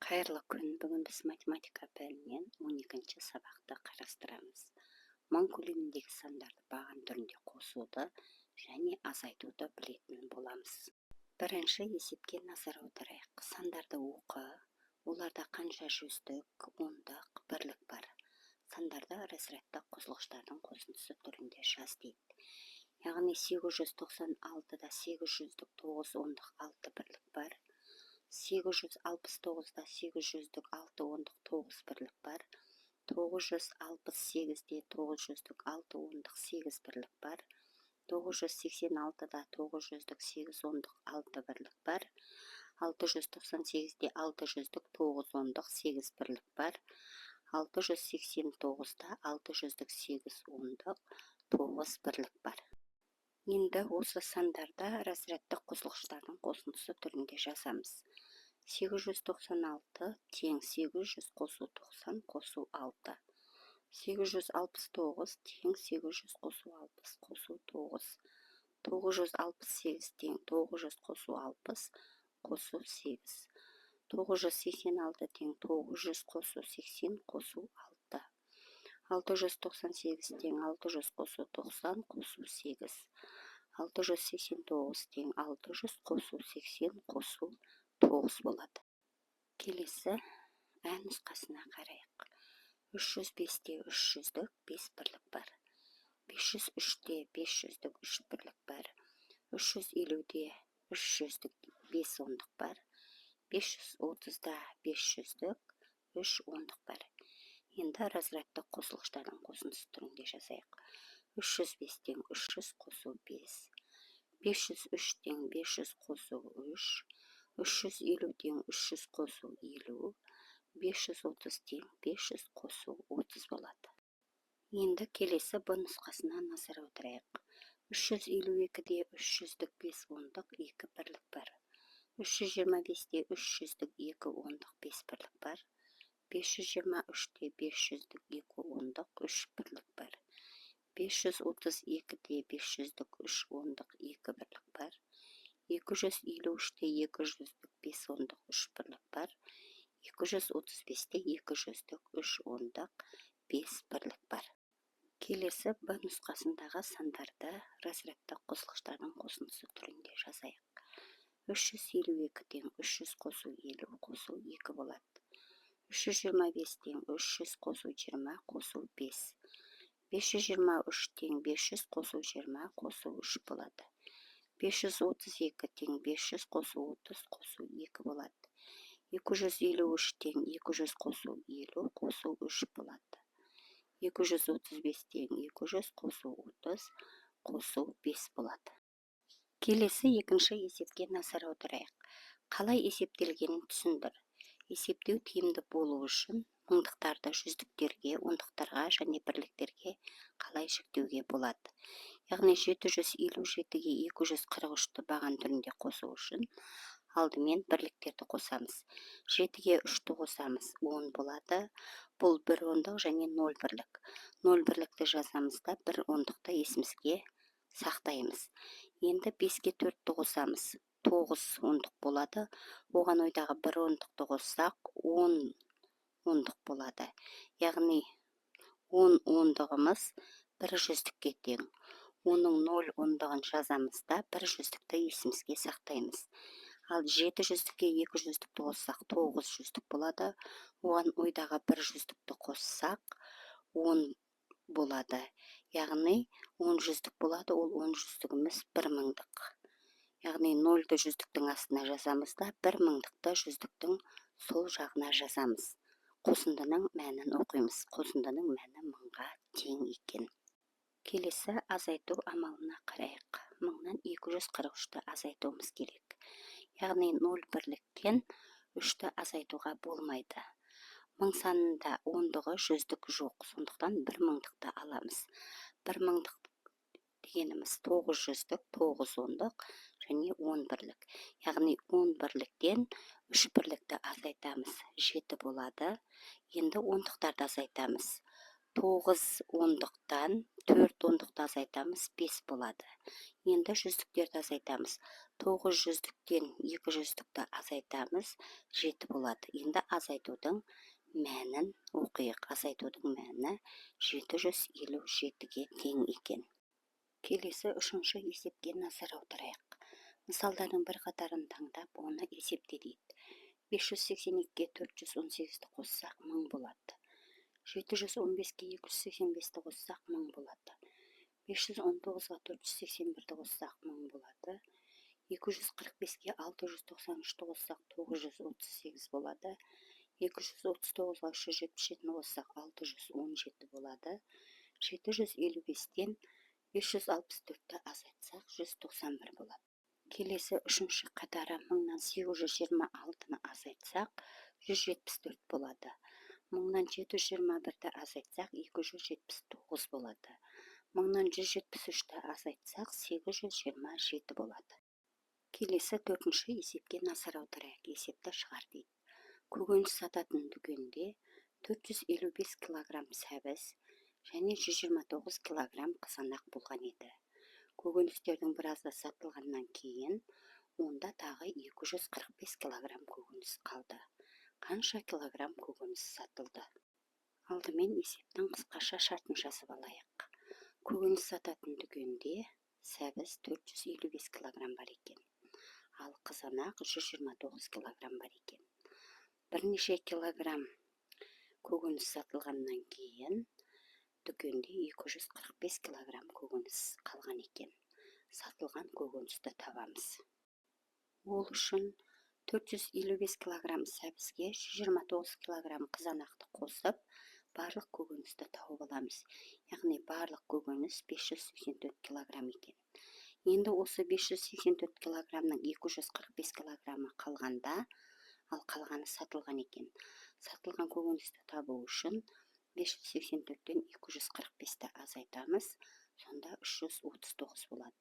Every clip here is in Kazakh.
Қайырлы күн. Бүгін біз математика пәнінен 12-ші сабақты қарастырамыз. Мың көлеміндегі сандарды баған түрінде қосуды және азайтуды білетін боламыз. Бірінші есепке назар аударайық. Сандарды оқы. Оларда қанша жүздік, ондық, бірлік бар. Сандарды разрядты қосылғыштардың қосындысы түрінде жаз дейді. Яғни 896-да 800-дік 9 ондық 6 бірлік бар. 869-да 800-дік 6 ондық 9 бірлік бар. 968-де 900-дік 6 ондық 8 бірлік бар. 986-да 900-дік 8 ондық 6 бірлік бар. 698-де 600-дік 9 ондық 8 бірлік бар. 689-да 600-дік 8 ондық 9 бірлік бар. Енді осы сандарда разрядты қосылғыштардың қосындысы түрінде жазамыз. 896 тең 800 қосу 90 қосу 6. 869 тең 800 қосу 60 қосу 9. 968 тең 900 қосу 60 қосу 8. 986 тең 900 қосу 80 қосу 6. 698 тең 600 қосу 90 қосу 8. 689 тең 600 қосу 80 қосу 9 болады. Келесі ә нұсқасына қарайық. 305-те 300-дік 5 бірлік бар. 503-те 500-дік 3 бірлік бар. 350-де 300-дік 5 ондық бар. 530-да 500-дік 3 ондық бар. Енді разрядты қосылғыштардың қосындысы түрінде жазайық. 305-тен 300 қосу 5. 503-тен 500 қосу 3. 350-тен 300 қосу 50. 530-тен 500 қосу 30 болады. Енді келесі Б нұсқасына назар аударайық. 352-де 300-дік 5 ондық 2 бірлік бар. 325-де 300-дік 2 ондық 5 бірлік бар. 523-де 500-дік 2 ондық 3 бірлік бар. 532-де 500-дік 3 ондық 2 бірлік бар. 253-де 200-дік 5 ондық 3 бірлік бар. 235-де 200-дік 3 ондық 5 бірлік бар. Келесі Б нұсқасындағы сандарды разрядты қосылғыштардың қосындысы түрінде жазайық. 352-тен 300 қосу 50 қосу 2 болады. 325-тен 300 қосу 20 қосу 5. 523-тен 500 қосу 20 қосу 3 болады. 532-тен 500 қосу 30 қосу 2 болады. 253-тен 200 қосу 50 қосу 3 болады. 235-тен 200 қосу 30 қосу 5 болады. Келесі екінші есепке назар аударайық. Қалай есептелгенін түсіндір. Есептеу тиімді болу үшін мыңдықтарды жүздіктерге, ондықтарға және бірліктерге қалай жіктеуге болады. Яғни 757-ге 243-ті баған түрінде қосу үшін алдымен бірліктерді қосамыз. 7-ге 3-ті қосамыз, 10 болады. Бұл 1 ондық және 0 бірлік. 0 бірлікті жазамыз да 1 ондықты есімізге сақтаймыз. Енді 5-ге 4-ті қосамыз, 9 ондық болады. Оған ойдағы 1 ондықты қоссақ, 10 ондық болады. Яғни 10 ондығымыз 1 жүздікке тең. Оның 0 ондығын жазамыз да 1 жүздікті есімізге сақтаймыз. Ал 7 жүздікке 2 жүздікті қоссақ 9 жүздік болады. Оған ойдағы 1 жүздікті қоссақ 10 болады. Яғни 10 жүздік болады, ол 10 жүздігіміз 1 мыңдық. Яғни 0-ді жүздіктің астына жазамыз да 1 мыңдықты жүздіктің сол жағына жазамыз. Қосындының мәнін оқимыз. Қосындының мәні мыңға тең екен. Келесі азайту амалына қарайық. Мыңнан 243-ті азайтуымыз керек. Яғни 0 бірліктен 3-ті азайтуға болмайды. Мың санында ондығы жүздік жоқ. Сондықтан 1 мыңдықты аламыз. 1 мыңдық дегеніміз 9 жүздік, 9 ондық және 10 бірлік. Яғни 10 бірліктен 3 бірлікті азайтамыз. 7 болады. Енді ондықтарды азайтамыз. 9 ондықтан 4 ондықты азайтамыз, 5 болады. Енді жүздіктерді азайтамыз. 9 жүздіктен 2 жүздікті азайтамыз, 7 болады. Енді азайтудың мәнін оқиық. Азайтудың мәні 757-ге тең екен. Келесі үшінші есепке назар аударайық. Мысалдардың бір қатарын таңдап, оны есепте дейді. 582-ге 418-ді қоссақ 1000 болады. 715-ге 285-ді қоссақ 1000 болады. 519-ға 481-ді қоссақ 1000 болады. 245-ге 693-ді қоссақ 938 болады. 239-ға 377-ні қоссақ 617 болады. 755-тен 564-ті азайтсақ 191 болады. Келесі үшінші қатары 1000-нан 826-ны азайтсақ 174 болады. 1000-нан 721-ті азайтсақ 279 болады. 1000-нан 173-ті азайтсақ 827 болады. Келесі төртінші есепке назар аударайық. Есепті шығар дейді. Көкөніс сататын дүкенде 455 килограмм сәбіз және 129 килограмм қызанақ болған еді. Көкөністердің біразы сатылғаннан кейін, онда тағы 245 килограмм көкөніс қалды. Қанша килограмм көкөніс сатылды? Алдымен есептің қысқаша шартын жазып алайық. Көкөніс сататын дүкенде сәбіз 455 килограмм бар екен. Ал қызанақ 129 килограмм бар екен. Бірнеше килограмм көкөніс сатылғаннан кейін, дүкенде 245 килограмм көкөніс қалған екен. Сатылған көкөністі табамыз. Ол үшін 455 килограмм сәбізге 129 килограмм қызанақты қосып, барлық көкөністі тауып аламыз. Яғни барлық көкөніс 584 килограмм екен. Енді осы 584 килограммның 245 килограммы қалғанда, ал қалғаны сатылған екен. Сатылған көкөністі табу үшін 584-тен 245-ті азайтамыз, сонда 339 болады.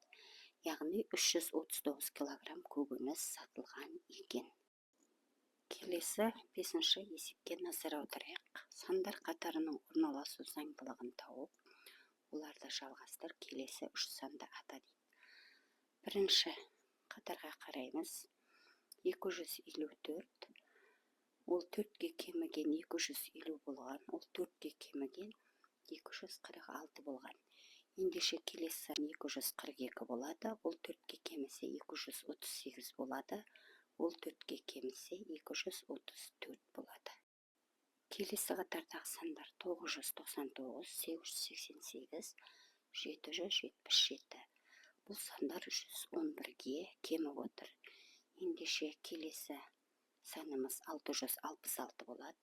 Яғни 339 килограмм көкөніс сатылған екен. Келесі бесінші есепке назар аударайық. Сандар қатарының орналасу заңдылығын тауып, оларды жалғастыр, келесі үш санды ата дейді. Бірінші қатарға қараймыз. 254, ол 4-ге кеміген 250 болған, ол 4-ге кеміген 246 болған. Ендеше келесі 242 болады, ол 4-ге кемісе 238 болады, ол 4-ге кемісе 234 болады. Келесі қатардағы сандар 999, 888, 777. Бұл сандар 111-ге кеміп отыр. Ендеше келесі санымыз 666 болады.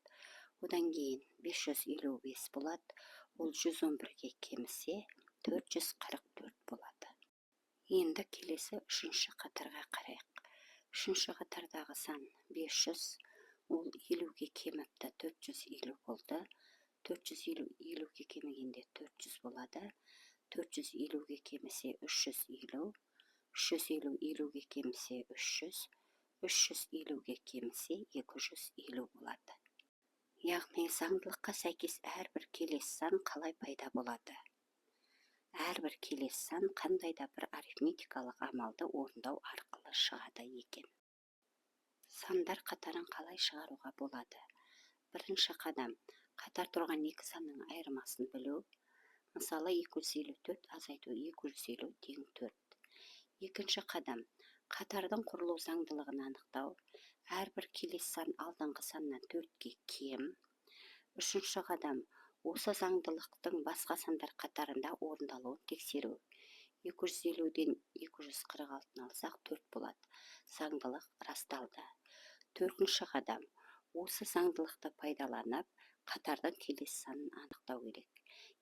Одан кейін 555 болады. Ол 111-ге кемісе 444 болады. Енді келесі үшінші қатарға қарайық. Үшінші қатардағы сан 500, ол 50-ге кеміпті, 450 болды. 450-ге кемегенде 400 болады. 450-ге кемісе 350, 350-ге кемісе 300, 350-ге кемісе 250 болады. Яғни заңдылыққа сәйкес әрбір келесі сан қалай пайда болады? Әрбір келесі сан қандай да бір арифметикалық амалды орындау арқылы шығады екен. Сандар қатарын қалай шығаруға болады? Бірінші қадам, қатар тұрған екі санның айырмасын білу. Мысалы 254 азайту 250 тең 4. Екінші қадам, қатардың құрылу заңдылығын анықтау. Әрбір келесі сан алдыңғы саннан 4-ге кем. Үшінші қадам, осы заңдылықтың басқа сандар қатарында орындалуын тексеру. 250-ден 246-ны алсақ 4 болады. Заңдылық расталды. Төртінші қадам, осы заңдылықты пайдаланып, қатардың келесі санын анықтау керек.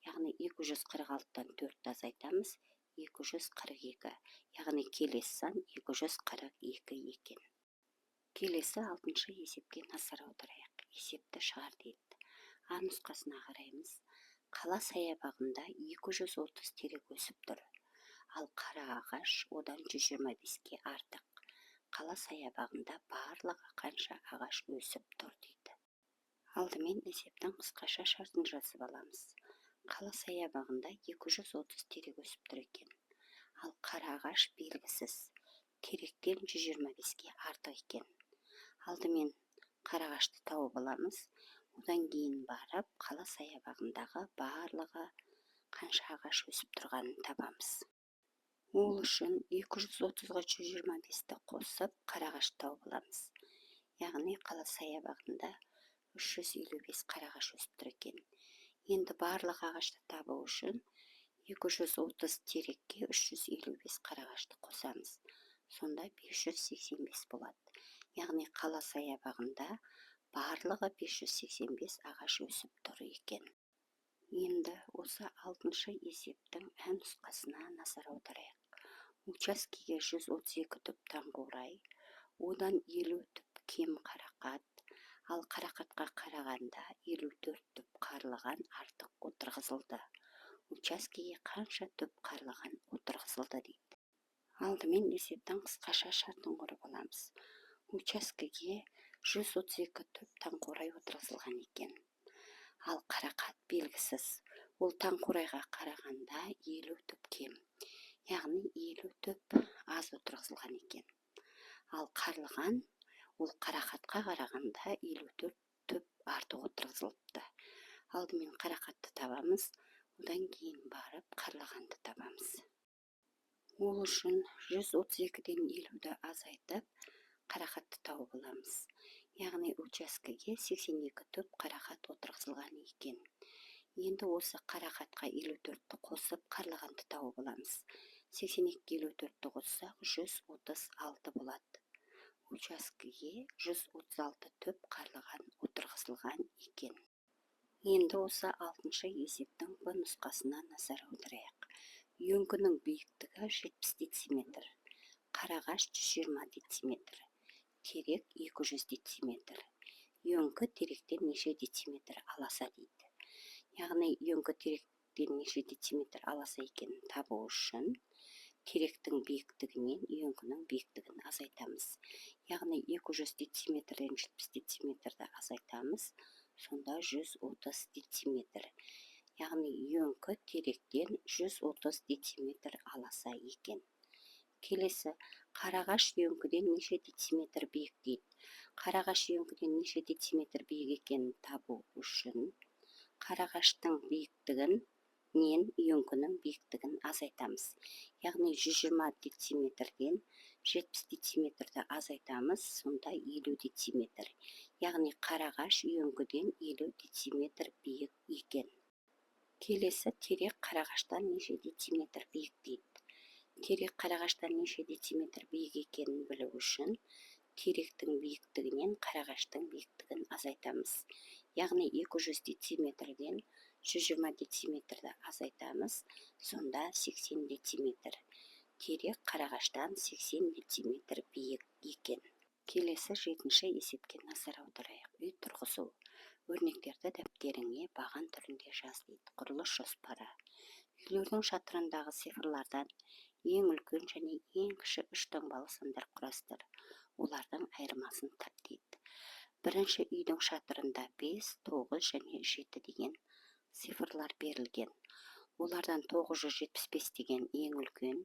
Яғни 246-дан 4-ті азайтамыз, 242. Яғни келесі сан 242 екен. Келесі алтыншы есепке назар аударайық. Есепті шығар дейді. А нұсқасына қараймыз. Қала саябағында 230 терек өсіп тұр. Ал қара ағаш одан 125-ке артық. Қала саябағында барлығы қанша ағаш өсіп тұр дейді. Алдымен есептің қысқаша шартын жазып аламыз. Қала саябағында 230 терек өсіп тұр екен. Ал қара ағаш белгісіз. Теректен 125-ке артық екен. Алдымен қара ағашты тауып аламыз. Одан кейін барып, қала саябағындағы барлығы қанша ағаш өсіп тұрғанын табамыз. Ол үшін 230-ға 125-ті қосып, қара ағашты тауып аламыз. Яғни қала саябағында 355 қара ағаш өсіп тұр екен. Енді барлық ағашты табу үшін 230 терекке 355 қара ағашты қосамыз. Сонда 585 болады. Яғни қала саябағында барлығы 585 ағаш өсіп тұр екен. Енді осы 6-шы есептің ән нұсқасына назар аударайық. Учаскеге 132 түп таңқурай, одан 50 түп кем қарақат, ал қарақатқа қарағанда 54 түп қарлыған артық отырғызылды. Учаскеге қанша түп қарлыған отырғызылды дейді. Алдымен есептің қысқаша шартын құрып аламыз. Учаскеге 132 түп таңқурай отырғызылған екен. Ал қарақат белгісіз. Ол таңқурайға қарағанда 50 түп кем. Яғни 50 түп аз отырғызылған екен. Ал қарлыған ол қарақатқа қарағанда 54 түп артық отырғызылыпты. Алдымен қарақатты табамыз, одан кейін барып қарлығанды табамыз. Ол үшін 132-ден 50-ді азайтып, қарақатты тауып аламыз. Яғни учаскеге 82 түп қарақат отырғызылған екен. Енді осы қарақатқа 54-ті қосып, қарлығанды тауып аламыз. 82-ге 54-ті қоссақ 136 болады. Учаскеге 136 түп қарлыған отырғызылған екен. Енді осы 6-шы есептің Б нұсқасына назар аударайық. Үйеңкінің биіктігі 70 дециметр, қарағаш 120 дециметр, терек 200 дециметр. Үйеңкі теректен неше дециметр аласа дейді. Яғни үйеңкі теректен неше дециметр аласа екенін табу үшін теректің биіктігінен үйеңкінің биіктігін азайтамыз. Яғни 200 дециметрден 70 дециметрді азайтамыз, сонда 130 дециметр. Яғни үйеңкі теректен 130 дециметр аласа екен. Келесі, қарағаш үйеңкіден неше дециметр биік дейді. Қарағаш үйеңкіден неше дециметр биік екенін табу үшін қарағаштың биіктігін мен үйеңкінің биіктігін азайтамыз. Яғни 120 дециметрден 70 дециметрді азайтамыз, сонда 50 дециметр. Яғни қарағаш үйеңкіден 50 дециметр биік екен. Келесі, терек қарағаштан неше дециметр биік дейді. Терек қарағаштан неше дециметр биік екенін білу үшін теректің биіктігінен қарағаштың биіктігін азайтамыз. Яғни 200 дециметрден 120 дециметрді азайтамыз, сонда 80 дециметр. Терек қарағаштан 80 дециметр биік екен. Келесі 7-ші есепке назар аударайық. Үй тұрғызу. Өрнектерді дәптеріңе баған түрінде жаз дейді. Құрылыс жоспары. Үйлердің шатырындағы цифрлардан ең үлкен және ең кіші 3 таңбалы сандар құрастыр. Олардың айырмасын тап дейді. Бірінші үйдің шатырында 5, 9 және 7 деген цифрлар берілген. Олардан 975 деген ең үлкен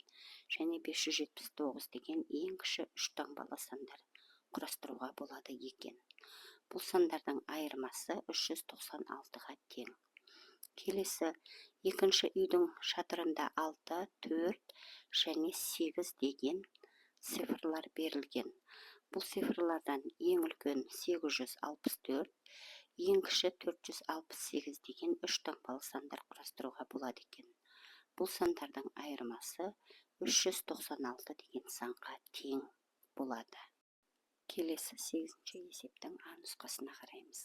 және 579 деген ең кіші 3 таңбалы сандар құрастыруға болады екен. Бұл сандардың айырмасы 396-ға тең. Келесі, екінші үйдің шатырында 6, 4 және 8 деген цифрлар берілген. Бұл цифрлардан ең үлкен 864, ең кіші 468 деген 3 таңбалы сандар құрастыруға болады екен. Бұл сандардың айырмасы 396 деген санға тең болады. Келесі 8-ші есептің А нұсқасына қараймыз.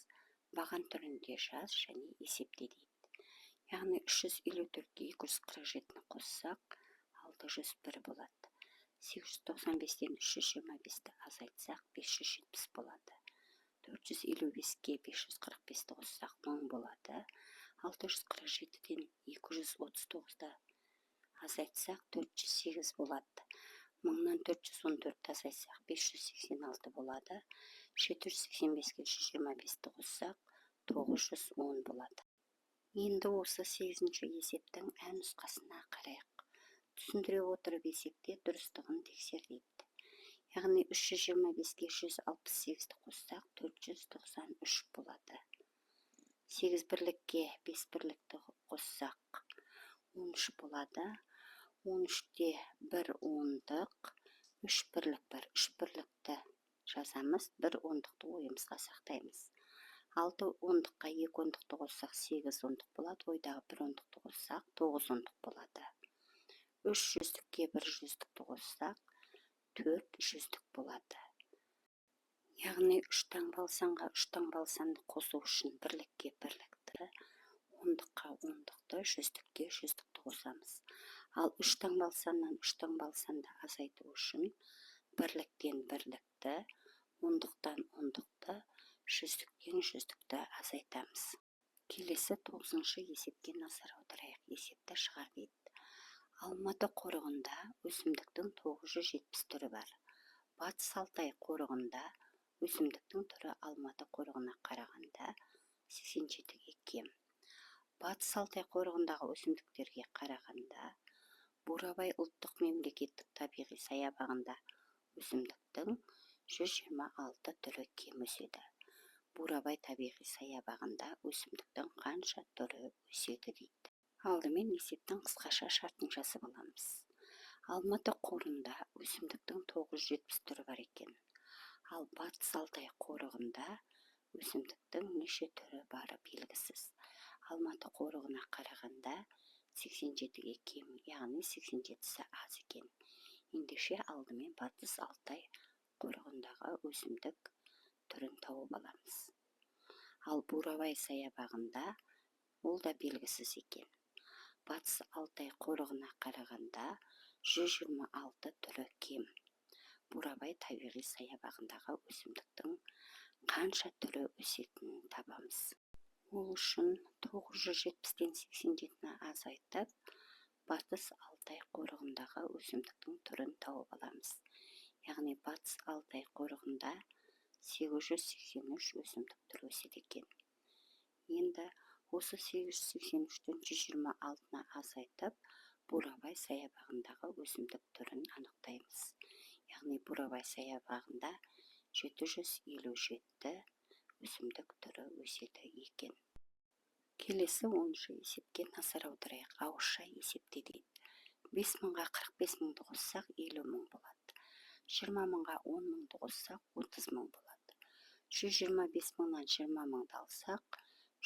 Баған түрінде жаз және есепте дейді. Яғни 354-ге 247-ні қоссақ 601 болады. 895-тен 325-ті азайтсақ 570 болады. 455-ке 545-ті қоссақ 1000 болады. 647-ден 239-ді азайтсақ 408 болады. 1000-нан 414-ті азайтсақ 586 болады. 785-ке 125-ті қоссақ 910 болады. Енді осы 8-ші есептің ән нұсқасына қарайық. Түсіндіре отырып есепте дұрыстығын тексер дейді. Яғни 325-ке 168-ді қоссақ 493 болады. 8 бірлікке 5 бірлікті қоссақ 13 болады. 13-те 1 ондық, 3 бірлік бар. 3 бірлікті жазамыз, 1 ондықты ойымызға сақтаймыз. 6 ондыққа 2 ондықты қоссақ 8 ондық болады. Ойдағы 1 ондықты қоссақ 9 ондық болады. 3 жүздікке 1 жүздікті қоссақ 4 жүздік болады. Яғни 3 таңбалы санға 3 таңбалы санды қосу үшін бірлікке бірлікті, ондыққа ондықты, жүздікке жүздікті қосамыз. Ал 3 таңбалы саннан 3 таңбалы санды азайту үшін бірліктен бірлікті, ондықтан ондықты, жүздіктен жүздікті азайтамыз. Келесі 9-шы есепке назар аударайық. Есепті шығар дейді. Алматы қорығында өсімдіктің 970 түрі бар. Батыс Алтай қорығында өсімдіктің түрі Алматы қорығына қарағанда 87-ге кем. Батыс Алтай қорығындағы өсімдіктерге қарағанда Бурабай ұлттық мемлекеттік табиғи саябағында өсімдіктің 126 түрі кем өседі. Бурабай табиғи саябағында өсімдіктің қанша түрі өседі дейді. Алдымен есептің қысқаша шартын жазып аламыз. Алматы қорында өсімдіктің 970 түрі бар екен. Ал Батыс Алтай қорығында өсімдіктің неше түрі бары белгісіз. Алматы қорығына қарағанда 87-ге кем, яғни 87-сі аз екен. Ендеше алдымен Батыс Алтай қорығындағы өсімдік түрін тауып аламыз. Ал Бурабай саябағында ол да белгісіз екен. Батыс Алтай қорығына қарағанда 126 түрі кем. Бурабай табиғи саябағындағы өсімдіктің қанша түрі өсетінін табамыз. Ол үшін 970-тен 87-ні азайтып, Батыс Алтай қорығындағы өсімдіктің түрін тауып аламыз. Яғни Батыс Алтай қорығында 883 өсімдік түрі өседі екен. Енді осы 883-тен 126-ны азайтып, Бурабай саябағындағы өсімдік түрін анықтаймыз. Яғни Бурабай саябағында 757 өсімдік түрі өседі екен. Келесі 10-шы есепке назар аударайық. Ауызша есепте дейді. 5.000-ға 45 мыңды қоссақ 50 мың болады. 20 мыңға 10 мыңды қоссақ 30 мың болады. 125 мыңнан 20 мыңды алсақ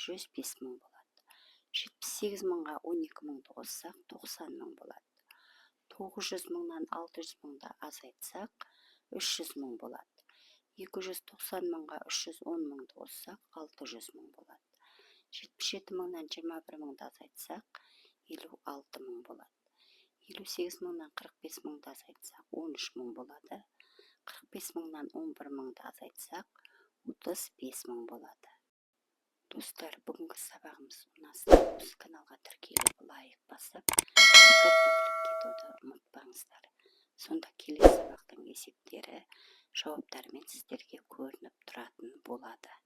105 мың болады. 78 мыңға 12 мыңды қоссақ 90 мың болады. 900 мыңнан 600 мыңды азайтсақ 300 мың болады. 290 мыңға 310 мыңды қоссақ 600 мың болады. 77 мыңнан 21 мыңды азайтсақ 56 мың болады. 58 мыңнан 45 мыңды азайтсақ 13 мың болады. 45 мыңнан 11 мыңды азайтсақ 35 мың болады. Достар, бүгінгі сабағымыз ұнаса, осы каналға тіркеліп лайк басып, пікір білдіріп кетуді ұмытпаңыздар. Сонда келесі сабақтың есептері, жауаптарымен сіздерге көрініп тұратын болады.